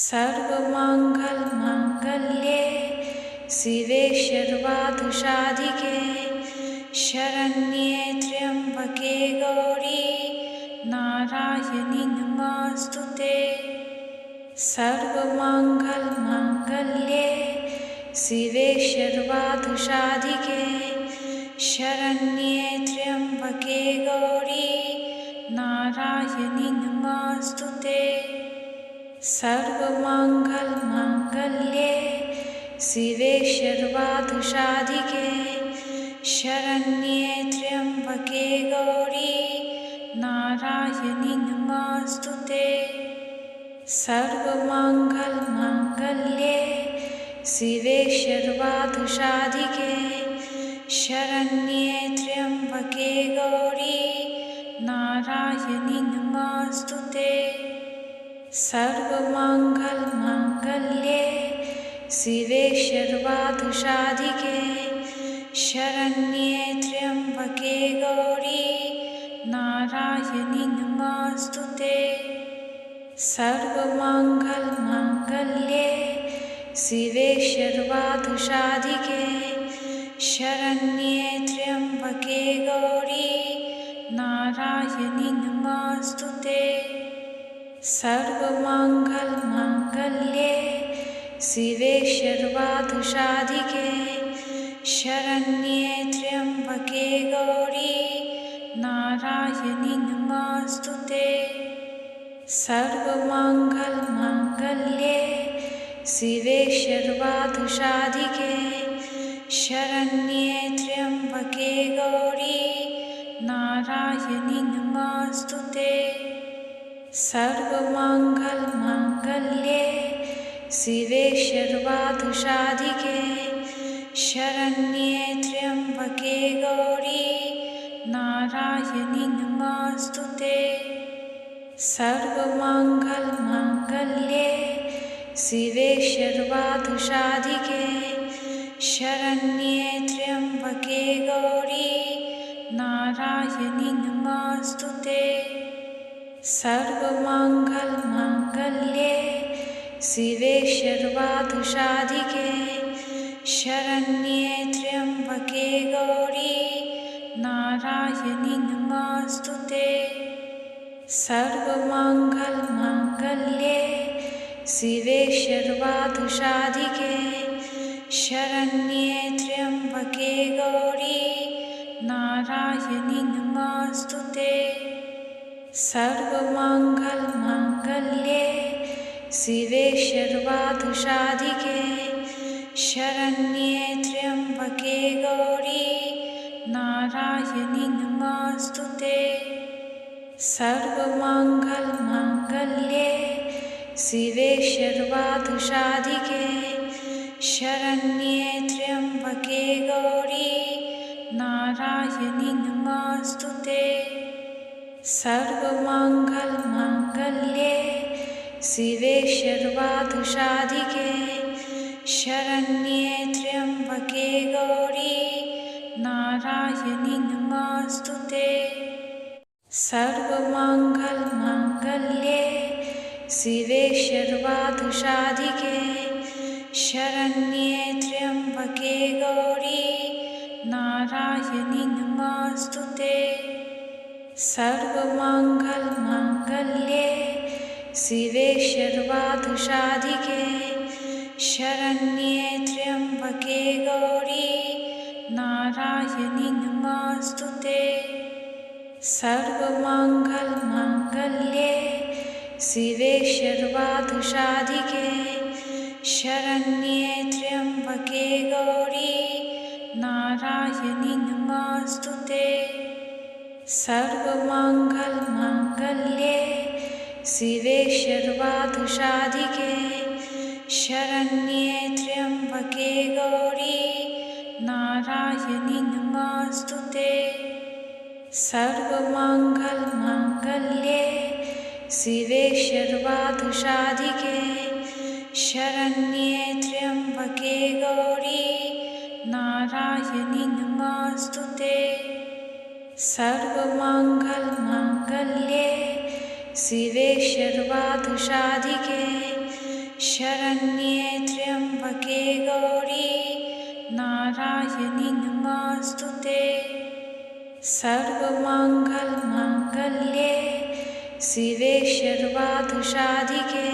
सर्वमंगल मांगल्ये शिवे सर्वार्थसाधिके शरण्ये त्र्यंबके गौरी नारायणी नमोस्तुते। सर्वमंगल मांगल्ये शिवे सर्वार्थसाधिके शरण्ये त्र्यंबके गौरी नारायणी नमोस्तुते। सर्वमंगल मांगल्ये शिवे सर्वार्थसाधिके शरण्ये त्र्यंबके गौरी नारायणी नमोस्तुते। सर्वमंगल मांगल्ये शिवे सर्वार्थसाधिके शरण्ये त्र्यंबके गौरी नारायणी नमोस्तुते। सर्वमंगल मांगल्ये शिवे सर्वार्थसाधिके शरण्ये त्र्यंबके गौरी नारायणी नमोस्तुते। सर्वमंगल मांगल्ये शिवे सर्वार्थसाधिके शरण्ये त्र्यंबके गौरी नारायणी नमोस्तुते। सर्वमंगल मांगल्ये शिवे सर्वार्थसाधिके शरण्ये त्र्यंबके गौरी नारायणी नमोस्तुते। सर्वमंगल मांगल्ये शिवे सर्वार्थसाधिके शरण्ये त्र्यंबके गौरी नारायणी नमोस्तुते। सर्वमंगल मांगल्ये शिवे सर्वार्थसाधिके शरण्ये त्र्यंबके गौरी नारायणी नमोस्तुते। सर्वमंगल मांगल्ये शिवे सर्वार्थसाधिके शरण्ये त्र्यंबके गौरी नारायणी नमोस्तुते। सर्वमंगल मांगल्ये शिवे सर्वार्थसाधिके शरण्ये त्र्यंबके गौरी नारायणी नमोस्तुते। सर्वमंगल मांगल्ये शिवे सर्वार्थसाधिके शरण्ये त्र्यंबके गौरी नारायणी नमोस्तुते। सर्वमंगल मांगल्ये शिवे सर्वार्थसाधिके शरण्ये त्र्यंबके गौरी नारायणी नमोस्तुते। सर्वमंगल मांगल्ये शिवे सर्वार्थसाधिके शरण्ये त्र्यंबके गौरी नारायणी नमोस्तुते। सर्वमंगल मांगल्ये शिवे सर्वार्थसाधिके शरण्ये त्र्यंबके गौरी नारायणी नमोस्तुते। सर्वमंगल मांगल्ये शिवे सर्वार्थसाधिके शरण्ये त्र्यंबके गौरी नारायणी नमोस्तुते। सर्वमंगल मांगल्ये शिवे सर्वार्थसाधिके शरण्ये त्र्यंबके गौरी नारायणी नमोस्तुते। सर्वमंगल मांगल्ये शिवे सर्वार्थसाधिके शरण्ये त्र्यंबके गौरी नारायणी नमोस्तुते। सर्वमंगल मांगल्ये शिवे सर्वार्थसाधिके शरण्ये त्र्यंबके गौरी नारायणी नमोस्तुते। सर्वमंगल मांगल्ये शिवे सर्वार्थसाधिके शरण्ये त्र्यंबके गौरी नारायणी नमोस्तुते। सर्वमंगल मांगल्ये शिवे सर्वार्थसाधिके शरण्ये त्र्यम्बके गौरी नारायणि नमोस्तुते। सर्वमङ्गलमाङ्गल्ये शिवे सर्वार्थसाधिके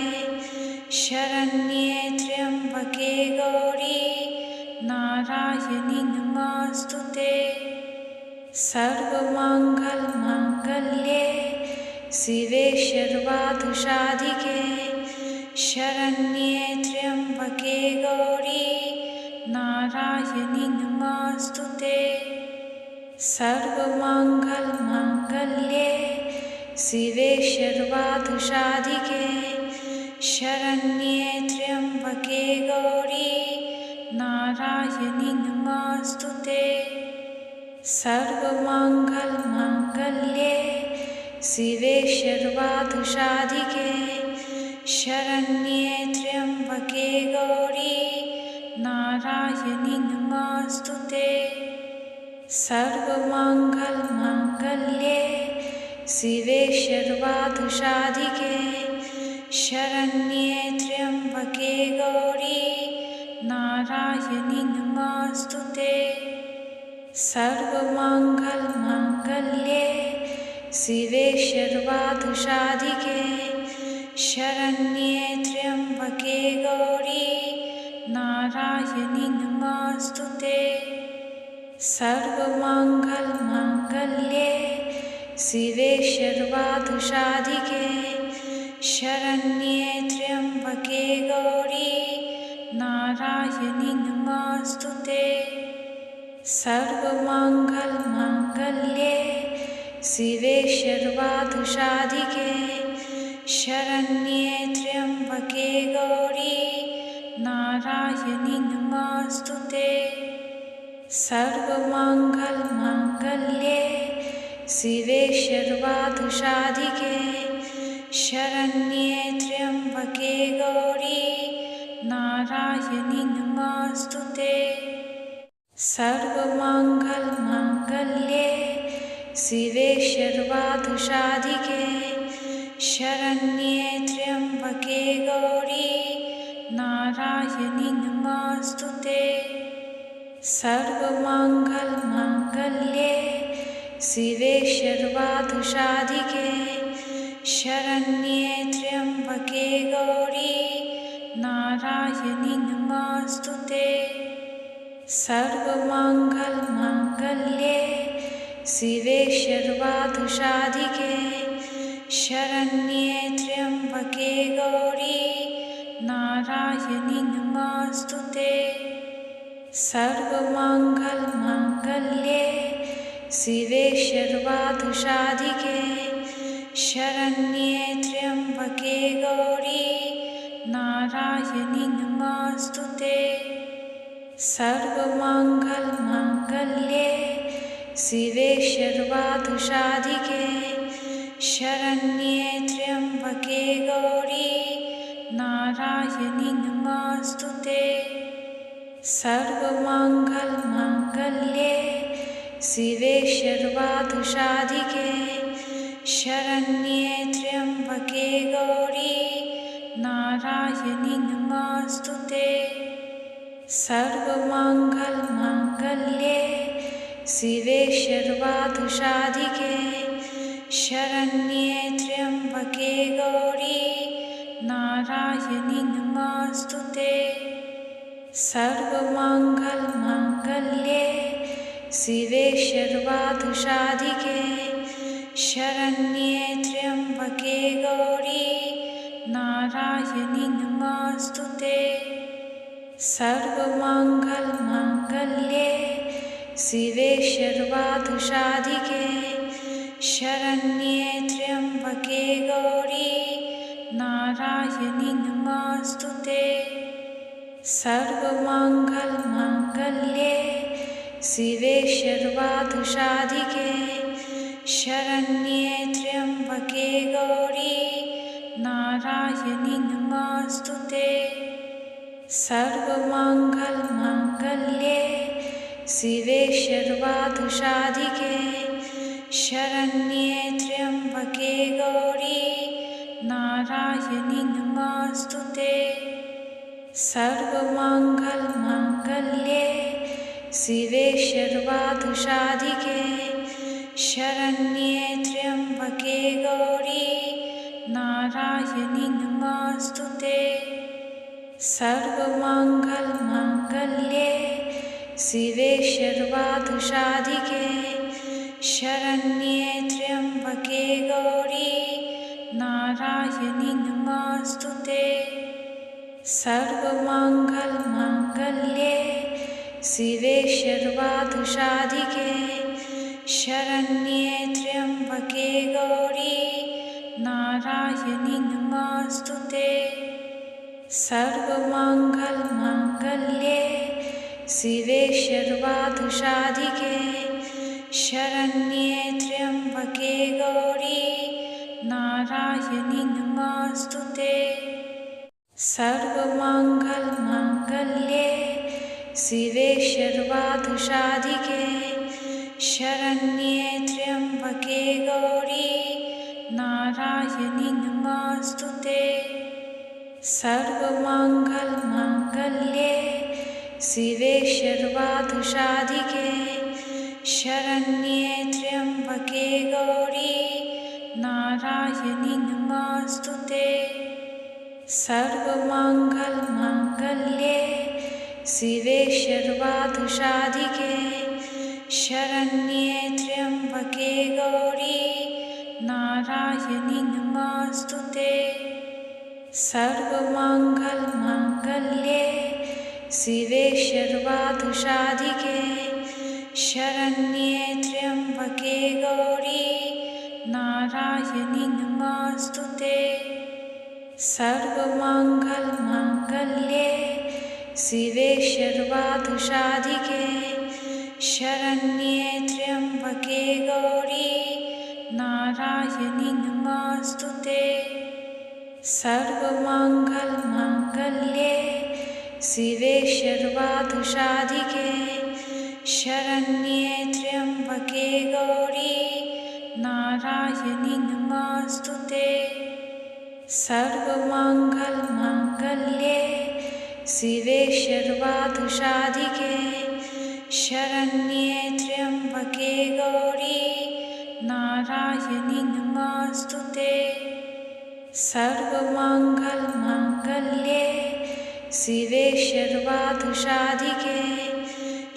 शरण्ये त्र्यम्बके गौरी नारायणि नमोस्तुते। सर्वमङ्गलमाङ्गल्ये शिवे सर्वार्थसाधिके शरण्ये त्र्यम्बके गौरी नारायणि नमोस्तुते। सर्वमङ्गलमाङ्गल्ये शिवे सर्वार्थसाधिके शरण्ये त्र्यम्बके गौरी नारायणि नमोस्तुते। सर्वमङ्गलमाङ्गल्ये शिवे सर्वार्थसाधिके शरण्ये त्र्यम्बके गौरी नारायणि नमोस्तुते। सर्वमङ्गलमाङ्गल्ये शिवे सर्वार्थसाधिके शरण्ये त्र्यम्बके गौरी नारायणि नमोस्तुते। सर्वमङ्गलमाङ्गल्ये शिवे सर्वार्थसाधिके शरण्ये त्र्यम्बके गौरी नारायणि नमोस्तुते। सर्वमङ्गलमाङ्गल्ये शिवे सर्वार्थसाधिके शरण्ये त्र्यम्बके गौरी नारायणि नमोस्तुते। सर्वमङ्गलमाङ्गल्ये शिवे सर्वार्थसाधिके शरण्ये त्र्यम्बके गौरी नारायणि नमोस्तुते। सर्वमङ्गलमाङ्गल्ये शिवे सर्वार्थसाधिके शरण्ये त्र्यम्बके गौरी नारायणि नमोस्तुते। सर्वमङ्गलमाङ्गल्ये शिवे सर्वार्थसाधिके शरण्ये त्र्यम्बके गौरी नारायणि नमोस्तुते। सर्वमङ्गलमाङ्गल्ये शिवे सर्वार्थसाधिके शरण्ये त्र्यम्बके गौरी नारायणि नमोस्तुते। सर्वमङ्गलमाङ्गल्ये शिवे सर्वार्थसाधिके शरण्ये त्र्यम्बके गौरी नारायणि नमोस्तुते। सर्वमङ्गलमाङ्गल्ये शिवे सर्वार्थसाधिके शरण्ये त्र्यम्बके गौरी नारायणि नमोस्तुते। सर्वमङ्गलमाङ्गल्ये शिवे सर्वार्थसाधिके शरण्ये त्र्यम्बके गौरी नारायणि नमोस्तुते। सर्वमङ्गलमाङ्गल्ये शिवे सर्वार्थसाधिके शरण्ये त्र्यम्बके गौरी नारायणि नमोस्तुते। सर्वमङ्गलमाङ्गल्ये शिवे सर्वार्थसाधिके शरण्ये त्र्यम्बके गौरी नारायणि नमोस्तुते। सर्वमङ्गलमाङ्गल्ये शिवे सर्वार्थसाधिके शरण्ये त्र्यम्बके गौरी नारायणि नमोस्तुते। सर्वमङ्गलमाङ्गल्ये शिवे सर्वार्थसाधिके शरण्ये त्र्यम्बके गौरी नारायणि नमोस्तुते। सर्वमङ्गलमाङ्गल्ये शिवे सर्वार्थसाधिके शरण्ये त्र्यम्बके गौरी नारायणि नमोस्तुते। सर्वमङ्गलमाङ्गल्ये शिवे सर्वार्थसाधिके शरण्ये त्र्यम्बके गौरी नारायणि नमोस्तुते। सर्वमंगल मांगल्ये शिवे सर्वार्थसाधिके शरण्ये त्र्यंबके गौरी नारायणी नमोस्तुते। सर्वमंगल मांगल्ये शिवे सर्वार्थसाधिके शरण्ये त्र्यंबके गौरी नारायणी नमोस्तुते। सर्वमंगल मांगल्ये शिवे सर्वार्थसाधिके शरण्ये त्र्यंबके गौरी नारायणी नमोस्तुते। सर्वमंगल मांगल्ये शिवे सर्वार्थसाधिके शरण्ये त्र्यंबके गौरी नारायणी नमोस्तुते। सर्वमंगल मांगल्ये शिवे सर्वार्थसाधिके शरण्ये त्र्यंबके गौरी नारायणी नमोस्तुते। सर्वमंगल मांगल्ये शिवे सर्वार्थसाधिके शरण्ये त्र्यंबके गौरी नारायणी नमोस्तुते। सर्वमंगल मांगल्ये शिवे सर्वार्थसाधिके शरण्ये त्र्यंबके गौरी नारायणी नमोस्तुते। सर्वमंगल मांगल्ये शिवे सर्वार्थसाधिके शरण्ये त्र्यंबके गौरी नारायणी नमोस्तुते। सर्वमंगल मांगल्ये शिवे सर्वार्थसाधिके शरण्ये त्र्यंबके गौरी नारायणी नमोस्तुते। सर्वमंगल मांगल्ये शिवे सर्वार्थसाधिके शरण्ये त्र्यंबके गौरी नारायणी नमोस्तुते। सर्वमंगल मांगल्ये शिवे सर्वार्थसाधिके शरण्ये त्र्यंबके गौरी नारायणी नमोस्तुते। सर्वमंगल मांगल्ये शिवे सर्वार्थसाधिके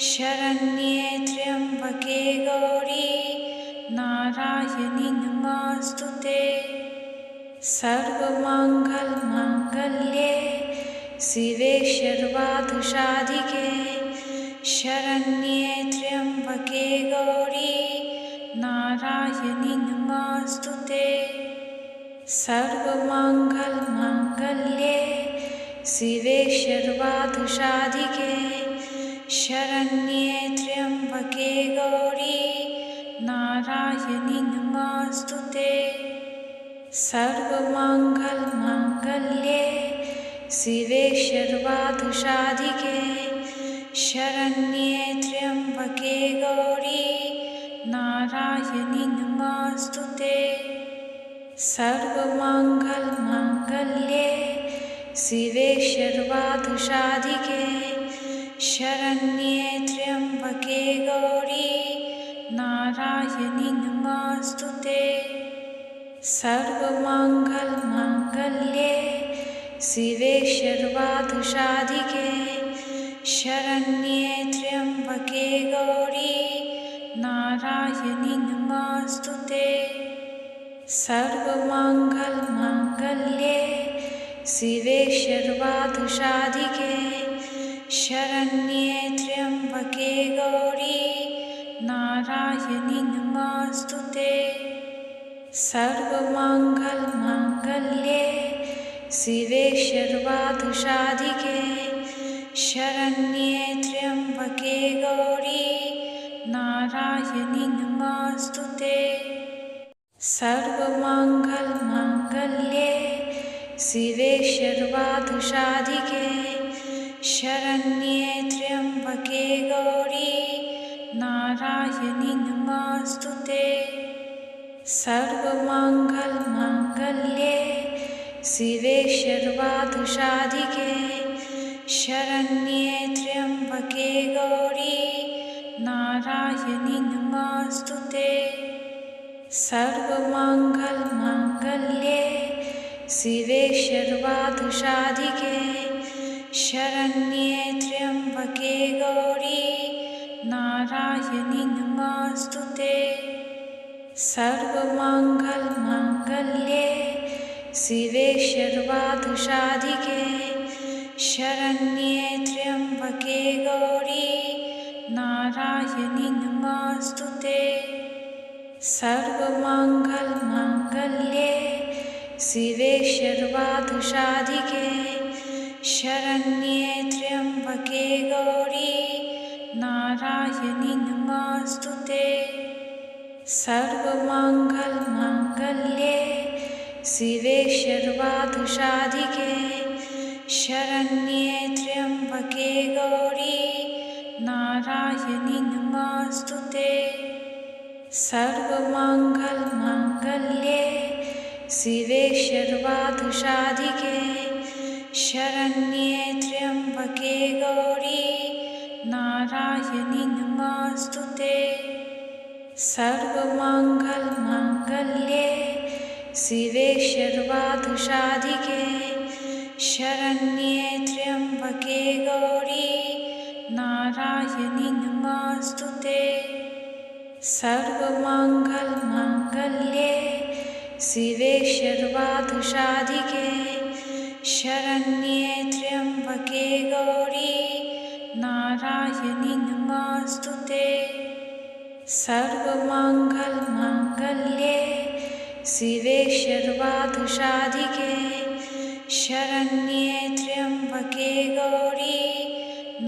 शरण्ये त्र्यंबके गौरी नारायणी नमोस्तुते। सर्वमंगल मांगल्ये शिवे सर्वार्थसाधिके शरण्ये त्र्यंबके गौरी नारायणी नमोस्तुते। सर्वमंगल मांगल्ये शिवे सर्वार्थसाधिके शरण्ये त्र्यंबके गौरी नारायणी नमोस्तुते। सर्वमंगल मांगल्ये शिवे सर्वार्थसाधिके शरण्ये त्र्यंबके गौरी नारायणी नमोस्तुते। सर्वमंगल मांगल्ये शिवे सर्वार्थसाधिके शरण्ये त्र्यंबके गौरी नारायणी नमोस्तुते। सर्वमंगल मांगल्ये शिवे सर्वार्थसाधिके शरण्ये त्र्यंबके गौरी नारायणी नमोस्तुते। सर्वमंगल मांगल्ये शिवे सर्वार्थसाधिके शरण्ये त्र्यंबके गौरी नारायणी नमोस्तुते। सर्वमंगल मांगल्ये शिवे सर्वार्थसाधिके शरण्ये त्र्यंबके गौरी नारायणी नमोस्तुते। सर्वमंगल मांगल्ये शिवे सर्वार्थसाधिके शरण्ये त्र्यंबके गौरी नारायणी नमोस्तुते। सर्वमंगल मांगल्ये शिवे सर्वार्थसाधिके शरण्ये त्र्यम्बके गौरी नारायणि नमोऽस्तुते। सर्वमङ्गलमाङ्गल्ये शिवे सर्वार्थसाधिके शरण्ये त्र्यम्बके गौरी नारायणि नमोऽस्तुते। सर्वमङ्गलमाङ्गल्ये शिवे सर्वार्थसाधिके शरण्ये त्र्यम्बके गौरी नारायणि नमोऽस्तुते। सर्वमङ्गलमाङ्गल्ये शिवे सर्वार्थसाधिके शरण्ये त्र्यम्बके गौरी नारायणि नमोऽस्तुते। सर्वमङ्गलमाङ्गल्ये शिवे सर्वार्थसाधिके शरण्ये त्र्यम्बके गौरी नारायणि नमोऽस्तुते। सर्वमङ्गलमाङ्गल्ये शिवे सर्वार्थसाधिके शरण्ये त्र्यम्बके गौरी नारायणि नमोऽस्तुते। सर्वमङ्गलमाङ्गल्ये शिवे सर्वार्थसाधिके शरण्ये त्र्यम्बके गौरी नारायणि नमोऽस्तुते। सर्वमङ्गलमाङ्गल्ये शिवे सर्वार्थसाधिके शरण्ये त्र्यम्बके गौरी नारायणि नमोऽस्तुते। सर्वमङ्गलमाङ्गल्ये शिवे सर्वार्थसाधिके शरण्ये त्र्यम्बके गौरी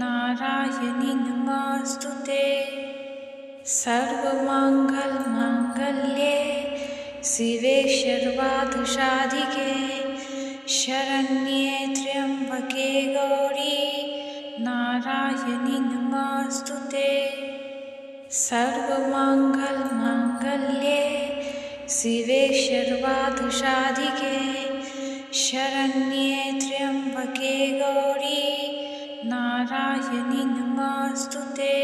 नारायणि नमोऽस्तुते। सर्वमङ्गलमाङ्गल्ये शिवे सर्वार्थसाधिके शरण्ये त्र्यम्बके गौरी नारायणि नमोऽस्तुते। सर्वमङ्गलमाङ्गल्ये शिवे सर्वार्थसाधिके शरण्ये त्र्यम्बके गौरी नारायणि नमोऽस्तुते।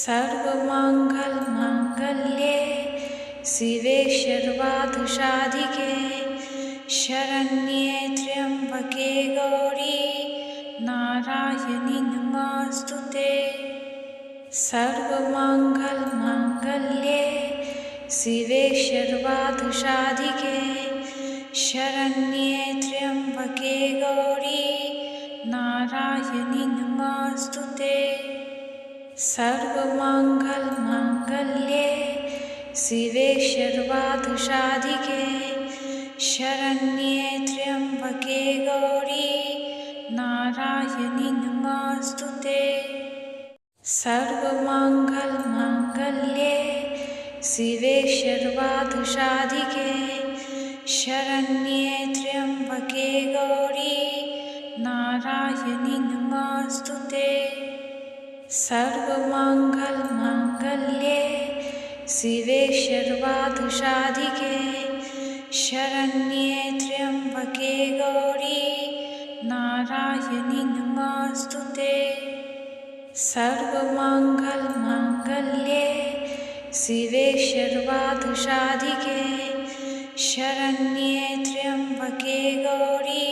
सर्वमङ्गलमाङ्गल्ये शिवे सर्वार्थसाधिके शरण्ये त्र्यम्बके गौरी नारायणि नमोऽस्तुते। सर्वमङ्गलमाङ्गल्ये शिवे सर्वार्थसाधिके शरण्ये त्र्यम्बके गौरी नारायणि नमोऽस्तुते। सर्वमङ्गलमाङ्गल्ये शिवे सर्वार्थसाधिके शरण्ये त्र्यम्बके गौरी नारायणि नमोऽस्तुते। सर्वमङ्गलमाङ्गल्ये शिवे सर्वार्थसाधिके शरण्ये त्र्यम्बके गौरी नारायणि नमोऽस्तुते। सर्वमङ्गलमाङ्गल्ये शिवे सर्वार्थसाधिके शरण्ये त्र्यम्बके गौरी नारायणि नमोऽस्तुते। सर्वमङ्गलमाङ्गल्ये शिवे सर्वार्थसाधिके शरण्ये त्र्यम्बके गौरी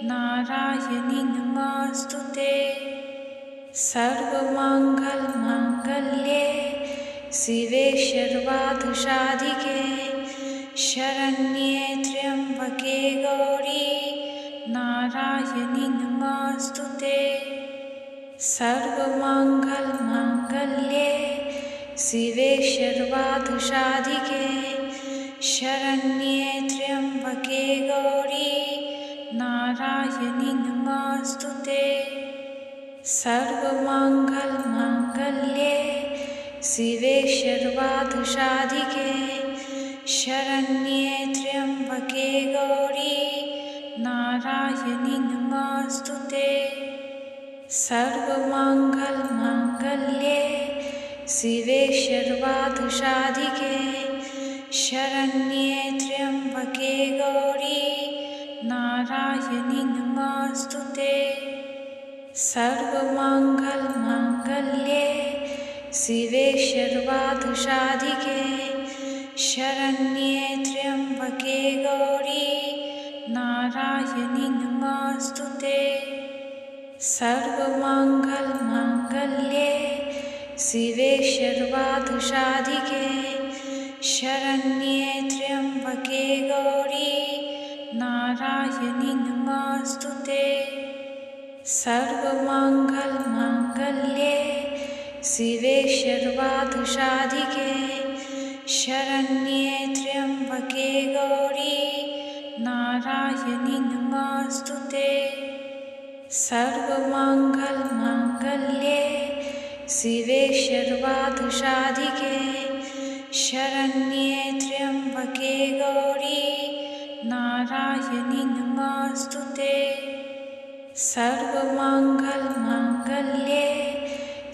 नारायणि नमोऽस्तुते। सर्वमङ्गलमाङ्गल्ये शिवे सर्वार्थसाधिके शरण्ये त्र्यम्बके गौरी नारायणि नमोऽस्तुते। सर्वमङ्गलमाङ्गल्ये शिवे सर्वार्थसाधिके शरण्ये त्र्यम्बके गौरी नारायणि नमोऽस्तुते। सर्वमङ्गलमाङ्गल्ये शिवे सर्वार्थसाधिके शरण्ये त्र्यम्बके गौरी नारायणि नमोऽस्तुते। सर्वमङ्गलमाङ्गल्ये शिवे सर्वार्थसाधिके शरण्ये त्र्यम्बके गौरी नारायणि नमोऽस्तुते। सर्वमंगल मांगल्ये शिवे सर्वार्थसाधिके शरण्ये त्र्यंबके गौरी नारायणी नमोस्तुते। सर्वमंगल मांगल्ये शिवे सर्वार्थसाधिके शरण्ये त्र्यंबके गौरी नारायणी नमोस्तुते। सर्वमंगल मांगल्ये शिवे सर्वार्थसाधिके शरण्ये त्र्यंबके गौरी नारायणी नमोस्तुते। सर्वमंगल मांगल्ये शिवे सर्वार्थसाधिके शरण्ये त्र्यंबके गौरी नारायणी नमोस्तुते। सर्वमंगल मांगल्ये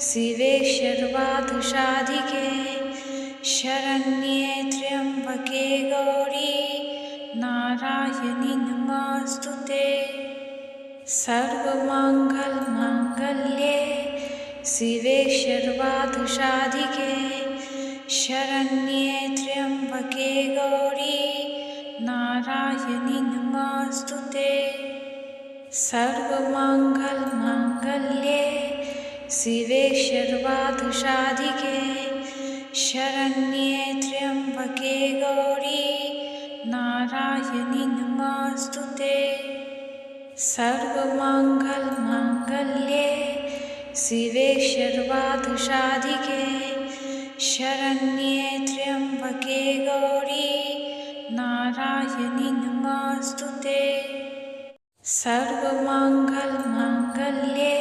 शिवे सर्वार्थसाधिके शरण्ये त्र्यंबके गौरी नारायणी नमोस्तुते। सर्वमंगल मांगल्ये शिवे सर्वार्थसाधिके शरण्ये त्र्यंबके गौरी नारायणी नमोस्तुते। सर्वमंगल मांगल्ये शिवे सर्वार्थसाधिके शरण्ये त्र्यंबके गौरी नारायणी नमोस्तुते। सर्वमंगल मांगल्ये शिवे सर्वार्थसाधिके शरण्ये त्र्यंबके गौरी नारायणी नमोस्तुते। सर्वमंगल मांगल्ये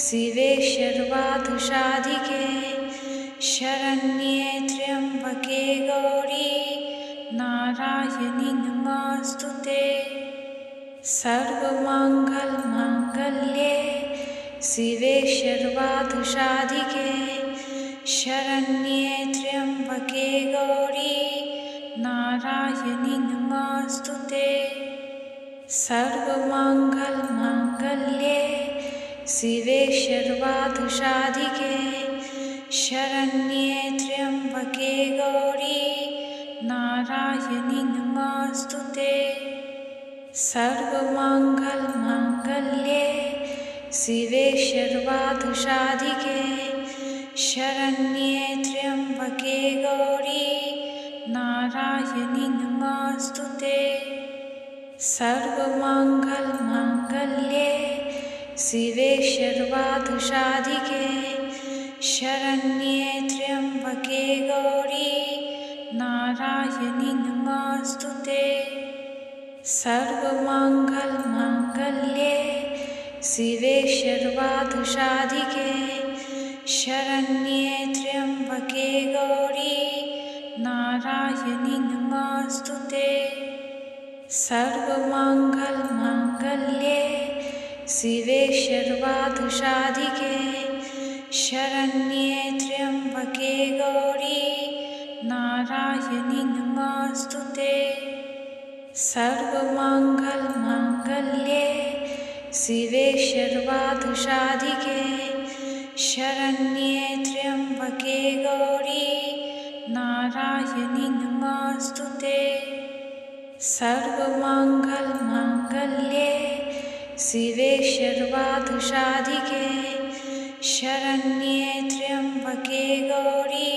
शिवे सर्वार्थसाधिके शरण्ये त्र्यंबके गौरी नारायणी नमोस्तुते। सर्वमंगल मांगल्ये शिवे सर्वार्थसाधिके शरण्ये त्र्यंबके गौरी नारायणी नमोस्तुते। सर्वमंगल मांगल्ये शिवे सर्वार्थसाधिके शरण्ये त्र्यंबके गौरी नारायणी नमोस्तुते। सर्वमंगल मांगल्ये शिवे सर्वार्थसाधिके शरण्ये त्र्यंबके गौरी नारायणी नमोस्तुते। सर्वमंगल मांगल्ये शिवे सर्वार्थसाधिके शरण्ये त्र्यंबके गौरी नारायणी नमोस्तुते। सर्वमंगल मांगल्ये शिवे सर्वार्थसाधिके शरण्ये त्र्यंबके गौरी नारायणी नमोस्तुते। सर्वमंगल मांगल्ये शिवे सर्वार्थसाधिके शरण्ये त्र्यंबके गौरी नारायणी नमोस्तुते। सर्वमंगल मांगल्ये शिवे सर्वार्थसाधिके शरण्ये त्र्यंबके गौरी नारायणी नमोस्तुते। सर्वमंगल मांगल्ये शिवे सर्वार्थसाधिके शरण्ये त्र्यंबके गौरी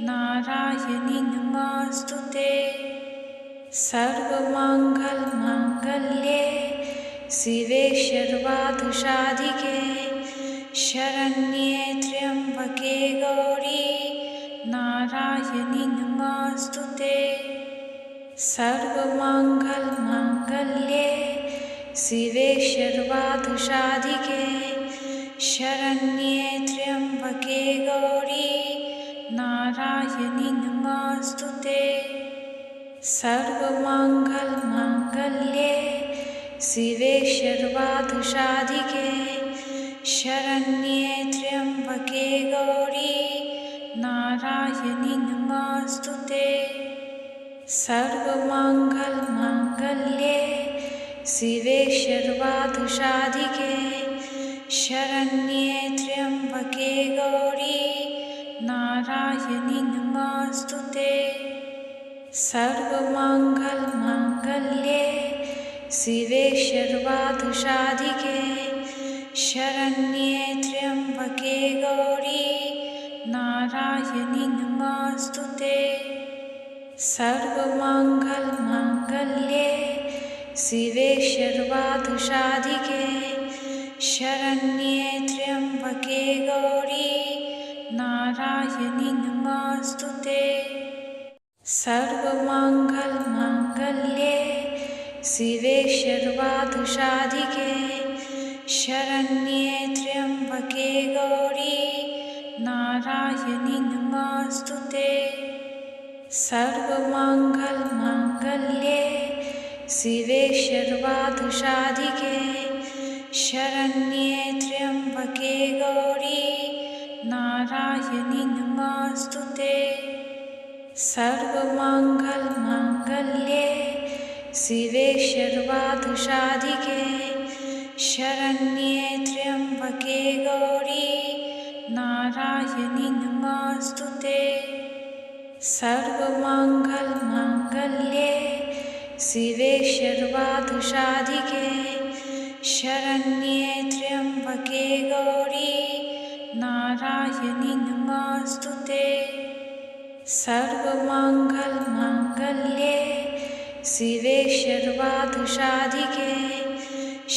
नारायणी नमोस्तुते। सर्वमंगल मांगल्ये शिवे सर्वार्थसाधिके शरण्ये त्र्यंबके गौरी नारायणी नमोस्तुते। सर्वमंगल मांगल्ये शिवे सर्वार्थसाधिके शरण्ये त्र्यंबके गौरी नारायणी नमोस्तुते। सर्वमंगल मांगल्ये शिवे सर्वार्थसाधिके शरण्ये त्र्यंबके गौरी नारायणी नमोस्तुते। सर्वमंगल मांगल्ये शिवे सर्वार्थसाधिके शरण्ये त्र्यम्बके गौरी नारायणि नमोस्तुते। सर्वमङ्गलमाङ्गल्ये शिवे सर्वार्थसाधिके शरण्ये त्र्यम्बके गौरी नारायणि नमोस्तुते। सर्वमङ्गलमाङ्गल्ये शिवे सर्वार्थसाधिके शरण्ये त्र्यम्बके गौरी नारायणि नमोस्तुते। सर्वमङ्गलमाङ्गल्ये शिवे सर्वार्थसाधिके शरण्ये त्र्यम्बके गौरी नारायणि नमोस्तुते। सर्वमङ्गलमाङ्गल्ये शिवे सर्वार्थसाधिके शरण्ये त्र्यम्बके गौरी नारायणि नमोस्तुते। सर्वमङ्गलमाङ्गल्ये शिवे सर्वार्थसाधिके शरण्ये त्र्यम्बके गौरी नारायणि नमोस्तुते। सर्वमङ्गलमाङ्गल्ये शिवे सर्वार्थसाधिके शरण्ये त्र्यम्बके गौरी नारायणि नमोस्तुते। सर्वमङ्गलमाङ्गल्ये शिवे सर्वार्थसाधिके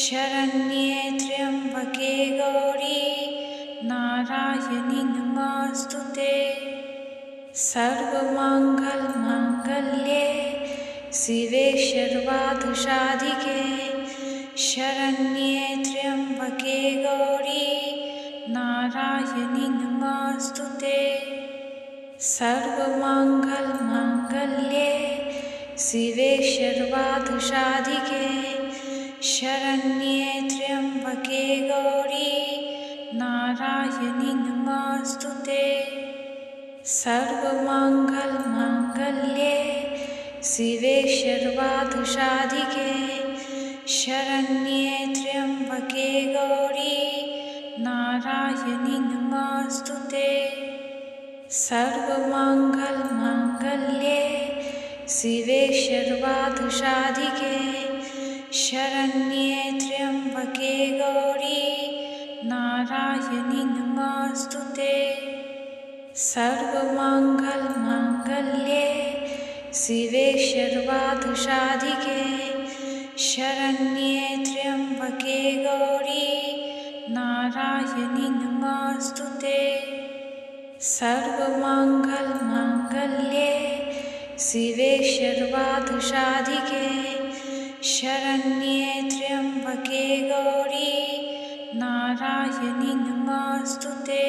शरण्ये त्र्यम्बके गौरी नारायणि नमोस्तुते। सर्वमङ्गलमाङ्गल्ये शिवे सर्वार्थसाधिके शरण्ये त्र्यम्बके गौरी नारायणि नमोस्तुते। सर्वमङ्गलमाङ्गल्ये शिवे सर्वार्थसाधिके शरण्ये त्र्यम्बके गौरी नारायणि नमोस्तुते। सर्वमङ्गलमाङ्गल्ये शिवे सर्वार्थसाधिके शरण्ये त्र्यम्बके गौरी नारायणि नमोस्तुते। सर्वमङ्गलमाङ्गल्ये शिवे सर्वार्थसाधिके शरण्ये त्र्यम्बके गौरी नारायणि नमोस्तुते। सर्वमङ्गलमाङ्गल्ये शिवे सर्वार्थसाधिके शरण्ये त्र्यम्बके गौरी नारायणि नमोस्तुते। सर्वमङ्गलमाङ्गल्ये शिवे सर्वार्थसाधिके शरण्ये त्र्यम्बके गौरी नारायणि नमोस्तुते।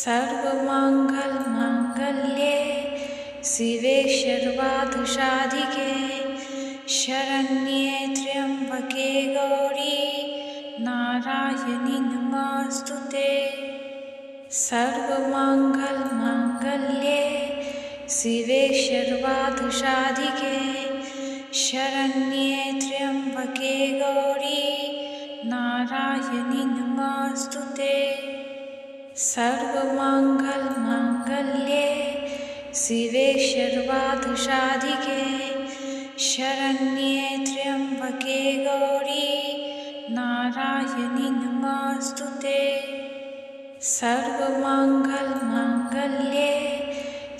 सर्वमङ्गलमाङ्गल्ये शिवे सर्वार्थसाधिके शरण्ये त्र्यम्बके गौरी नारायणि नमोस्तुते। सर्वमङ्गलमाङ्गल्ये शिवे सर्वार्थसाधिके शरण्ये त्र्यम्बके गौरी नारायणि नमोस्तुते। सर्वमङ्गलमाङ्गल्ये शिवे सर्वार्थसाधिके शरण्ये त्र्यम्बके गौरी नारायणि नमोस्तुते। सर्वमङ्गलमाङ्गल्ये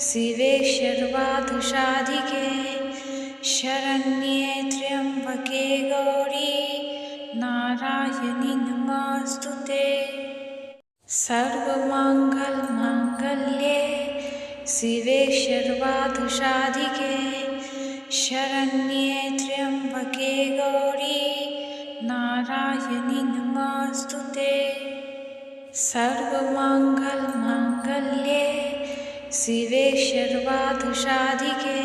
शिवे सर्वार्थसाधिके शरण्ये त्र्यम्बके गौरी नारायणि नमोस्तुते। सर्वमङ्गलमाङ्गल्ये शिवे सर्वार्थसाधिके शरण्ये त्र्यम्बके गौरी नारायणि नमोस्तुते। सर्वमङ्गलमाङ्गल्ये शिवे सर्वार्थसाधिके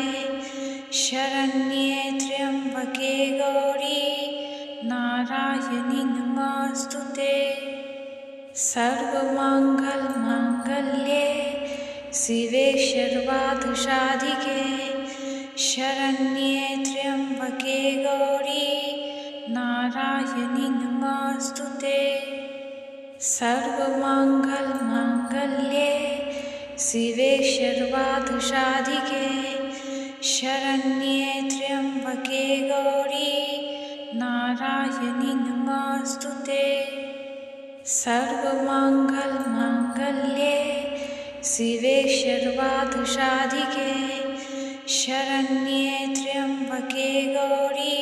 शरण्ये त्र्यम्बके गौरी नारायणि नमोस्तुते। सर्वमङ्गलमाङ्गल्ये शिवे सर्वार्थसाधिके शरण्ये त्र्यम्बके गौरी नारायणि नमोस्तुते। सर्वमङ्गलमाङ्गल्ये शिवे सर्वार्थसाधिके शरण्ये त्र्यम्बके गौरी नारायणि नमोऽस्तुते। सर्वमङ्गलमाङ्गल्ये शिवे सर्वार्थसाधिके शरण्ये त्र्यम्बके गौरी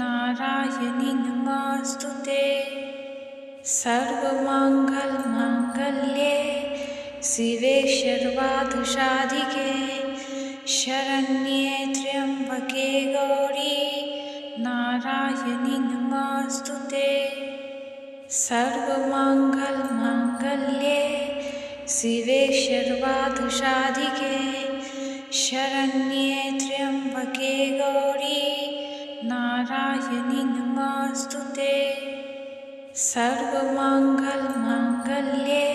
नारायणि नमोऽस्तुते। सर्वमङ्गलमाङ्गल्ये शिवे सर्वार्थसाधिके शरण्ये त्र्यम्बके गौरी नारायणि नमोऽस्तुते। सर्वमङ्गलमाङ्गल्ये शिवे सर्वार्थसाधिके शरण्ये त्र्यम्बके गौरी नारायणि नमोऽस्तुते। सर्वमङ्गलमाङ्गल्ये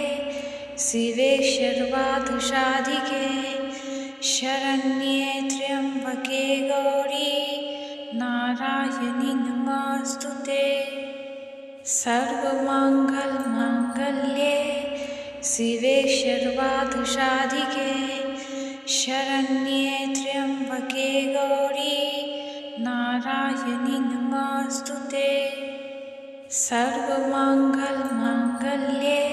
शिवे सर्वार्थसाधिके शरण्ये त्र्यम्बके गौरी नारायणि नमोऽस्तुते। सर्वमङ्गलमाङ्गल्ये शिवे सर्वार्थसाधिके शरण्ये त्र्यम्बके गौरी नारायणि नमोऽस्तुते। सर्वमङ्गलमाङ्गल्ये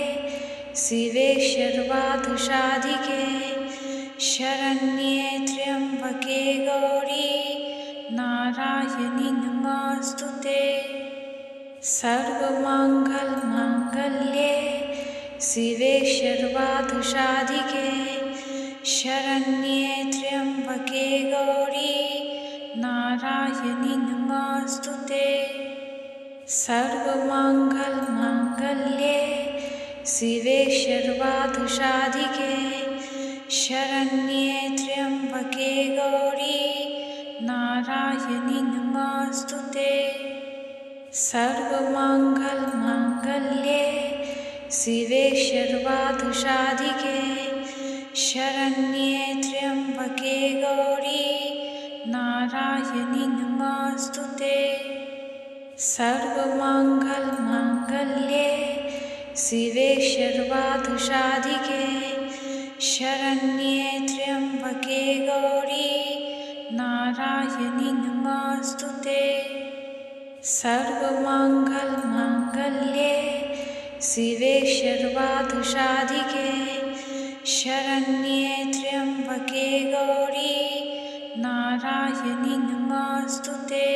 शिवे सर्वार्थसाधिके शरण्ये त्र्यम्बके गौरी नारायणि नमोऽस्तुते। सर्वमङ्गलमाङ्गल्ये शिवे सर्वार्थसाधिके शरण्ये त्र्यम्बके गौरी नारायणि नमोऽस्तुते। सर्वमङ्गलमाङ्गल्ये शिवे सर्वार्थसाधिके शरण्ये त्र्यम्बके गौरी नारायणि नमोऽस्तुते। सर्वमङ्गलमाङ्गल्ये शिवे सर्वार्थसाधिके शरण्ये त्र्यम्बके गौरी नारायणि नमोऽस्तुते। सर्वमङ्गलमाङ्गल्ये शिवे सर्वार्थसाधिके शरण्ये त्र्यम्बके गौरी नारायणि नमोऽस्तुते। सर्वमङ्गलमाङ्गल्ये शिवे सर्वार्थसाधिके शरण्ये त्र्यम्बके गौरी नारायणि नमोऽस्तुते।